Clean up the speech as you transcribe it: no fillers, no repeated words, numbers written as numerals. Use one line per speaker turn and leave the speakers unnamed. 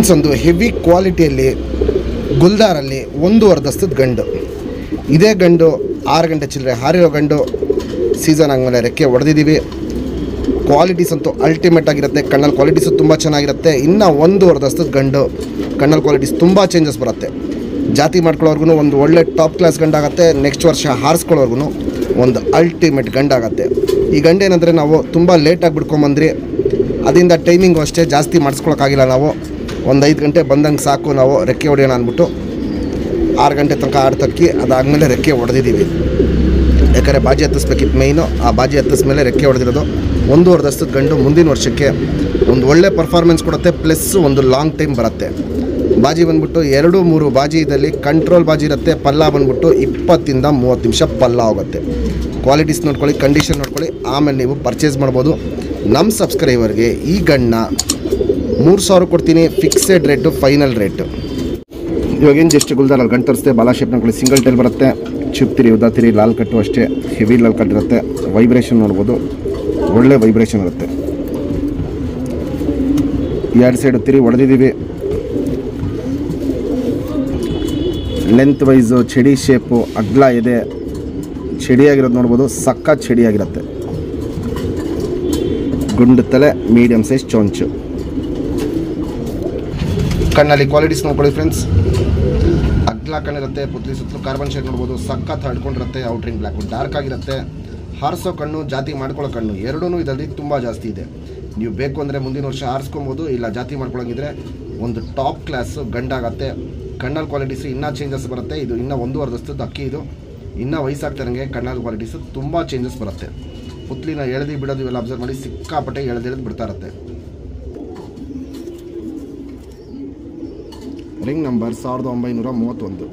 ಒಂದು ಹೆವಿ ಕ್ವಾಲಿಟಿಯಲ್ಲಿ ಗುಲ್ದಾರಲ್ಲಿ 1.5 ದಸ್ತದ ಗಂಡು. ಇದೇ ಗಂಡು 6 ಗಂಟೆ ಚಿಲ್ಲರೆ ಹಾರಿರೋ ಗಂಡು. ಸೀಸನ್ ಆದಮೇಲೆ ರೆಕ್ಕೆ ಹೊಡೆದಿದ್ದೀವಿ. ಕ್ವಾಲಿಟೀಸ್ ಅಂತೂ ಅಲ್ಟಿಮೇಟ್ ಆಗಿರುತ್ತೆ. ಕಣ್ಣಲ್ಲಿ ಕ್ವಾಲಿಟೀಸು ತುಂಬ ಚೆನ್ನಾಗಿರುತ್ತೆ. ಇನ್ನು 1.5 ದಸ್ತದ ಗಂಡು. ಕಣ್ಣಲ್ಲಿ ಕ್ವಾಲಿಟೀಸ್ ತುಂಬ ಚೇಂಜಸ್ ಬರುತ್ತೆ. ಜಾತಿ ಮಾಡ್ಕೊಳ್ಳೋರ್ಗು ಒಂದು ಒಳ್ಳೆ ಟಾಪ್ ಕ್ಲಾಸ್ ಗಂಡಾಗುತ್ತೆ. ನೆಕ್ಸ್ಟ್ ವರ್ಷ ಹಾರಿಸ್ಕೊಳ್ಳೋರ್ಗು ಒಂದು ಅಲ್ಟಿಮೇಟ್ ಗಂಡಾಗುತ್ತೆ. ಈ ಗಂಡು ಏನಂದರೆ ನಾವು ತುಂಬ ಲೇಟಾಗಿ ಬಿಡ್ಕೊಂಬಂದ್ರಿ, ಅದರಿಂದ ಟೈಮಿಂಗು ಅಷ್ಟೇ ಜಾಸ್ತಿ ಮಾಡಿಸ್ಕೊಳಕ್ಕಾಗಿಲ್ಲ. ನಾವು ಒಂದು 5 ಗಂಟೆ ಬಂದಂಗೆ ಸಾಕು, ನಾವು ರೆಕ್ಕೆ ಹೊಡೆಯೋಣ ಅಂದ್ಬಿಟ್ಟು 6 ಗಂಟೆ ತನಕ ಆಡ್ತಕ್ಕಿ ಅದಾದಮೇಲೆ ರೆಕ್ಕೆ ಹೊಡೆದಿದ್ದೀವಿ. ಯಾಕಂದರೆ ಬಾಜಿ ಹತ್ತಿಸ್ಬೇಕಿತ್ತು ಮೇಯ್ನು. ಆ ಬಾಜಿ ಹತ್ತಿಸ್ಮೇಲೆ ರೆಕ್ಕೆ ಹೊಡೆದಿರೋದು. 1.5 ದಸ್ತದ ಗಂಡು ಮುಂದಿನ ವರ್ಷಕ್ಕೆ ಒಂದು ಒಳ್ಳೆ ಪರ್ಫಾರ್ಮೆನ್ಸ್ ಕೊಡುತ್ತೆ. ಪ್ಲಸ್ ಒಂದು ಲಾಂಗ್ ಟೈಮ್ ಬರುತ್ತೆ. ಬಾಜಿ ಬಂದ್ಬಿಟ್ಟು 2-3 ಬಾಜಿ ಇದ್ದಲ್ಲಿ ಕಂಟ್ರೋಲ್ ಬಾಜಿ ಇರುತ್ತೆ. ಪಲ್ಲ ಬಂದ್ಬಿಟ್ಟು 20 ಇಂದ 30 ನಿಮಿಷ ಪಲ್ಲ ಹೋಗುತ್ತೆ. ಕ್ವಾಲಿಟೀಸ್ ನೋಡ್ಕೊಳ್ಳಿ, ಕಂಡೀಷನ್ ನೋಡ್ಕೊಳ್ಳಿ, ಆಮೇಲೆ ನೀವು ಪರ್ಚೇಸ್ ಮಾಡ್ಬೋದು. ನಮ್ಮ ಸಬ್ಸ್ಕ್ರೈಬರ್ಗೆ ಈ ಗಂಡನ್ನ 3000 ಕೊಡ್ತೀನಿ. Fixed rate, final rate. ಇವಾಗೇನು ಜಸ್ಟ್ ಗುಲ್ದಾರಲ್ಲಿ ಗಂಟು ತರಿಸ್ತೆ. ಬಾಲ ಶೇಪ್ ನೋಡ್ಕೊಳ್ಳಿ, ಸಿಂಗಲ್ ಟೈಲ್ ಬರುತ್ತೆ. ಚಿಪ್ತಿರಿ, ಉದ್ದಾತಿರಿ, ಲಾಲ್ ಕಟ್ಟು ಅಷ್ಟೇ. ಹೆವಿ ಲಾಲ್ ಕಟ್ ಇರುತ್ತೆ. ವೈಬ್ರೇಷನ್ ನೋಡ್ಬೋದು, ಒಳ್ಳೆ ವೈಬ್ರೇಷನ್ ಇರುತ್ತೆ. 2 ಸೈಡ್ ತಿರಿ ಹೊಡೆದಿದ್ದೀವಿ. ಲೆಂತ್ ವೈಸು ಚಡಿ ಶೇಪು ಅಗ್ಲ ಇದೆ. ಚಡಿಯಾಗಿರೋದು ನೋಡ್ಬೋದು, ಸಖತ್ ಚಡಿಯಾಗಿರುತ್ತೆ. ಗುಂಡು ತಲೆ, ಮೀಡಿಯಮ್ ಸೈಜ್ ಚೊಂಚು. ಕಣ್ಣಲ್ಲಿ ಕ್ವಾಲಿಟೀಸ್ ನೋಡ್ಕೊಳ್ಳಿ ಫ್ರೆಂಡ್ಸ್. ಅಗ್ಲ ಕಣ್ಣಿರುತ್ತೆ, ಪುತ್ಲಿ ಸುತ್ತಲೂ ಕಾರ್ಬನ್ ಶೇಡ್ ನೋಡ್ಬೋದು. ಸಖತ್ ಹಡ್ಕೊಂಡಿರುತ್ತೆ. ಔಟ್ರಿಂಗ್ ಬ್ಲ್ಯಾಕು ಡಾರ್ಕ್ ಆಗಿರುತ್ತೆ. ಹಾರಿಸೋ ಕಣ್ಣು, ಜಾತಿ ಮಾಡ್ಕೊಳ್ಳೋ ಕಣ್ಣು ಎರಡೂ ಇದರಲ್ಲಿ ತುಂಬ ಜಾಸ್ತಿ ಇದೆ. ನೀವು ಬೇಕು ಅಂದರೆ ಮುಂದಿನ ವರ್ಷ ಹಾರಿಸ್ಕೊಬೋದು. ಇಲ್ಲ ಜಾತಿ ಮಾಡ್ಕೊಳ್ಳೋಂಗಿದ್ರೆ ಒಂದು ಟಾಪ್ ಕ್ಲಾಸು ಗಂಡಾಗತ್ತೆ. ಕಣ್ಣಲ್ಲಿ ಕ್ವಾಲಿಟೀಸು ಇನ್ನೂ ಚೇಂಜಸ್ ಬರುತ್ತೆ. ಇದು ಇನ್ನೂ 1.5 ದಸ್ತದ ಅಕ್ಕಿ. ಇದು ಇನ್ನೂ ವಯಸ್ಸಾಗ್ತಾರಂಗೆ ಕಣ್ಣಲ್ಲಿ ಕ್ವಾಲಿಟೀಸು ತುಂಬ ಚೇಂಜಸ್ ಬರುತ್ತೆ. ಪುತ್ಲಿನ ಎಳೆದು ಬಿಡೋದು ಇವೆಲ್ಲ ಅಬ್ಸರ್ವ್ ಮಾಡಿ. ಸಿಕ್ಕಾಪಟ್ಟೆ ಎಳೆದು ಬಿಡ್ತಾ ಇರುತ್ತೆ. Ring number 1931.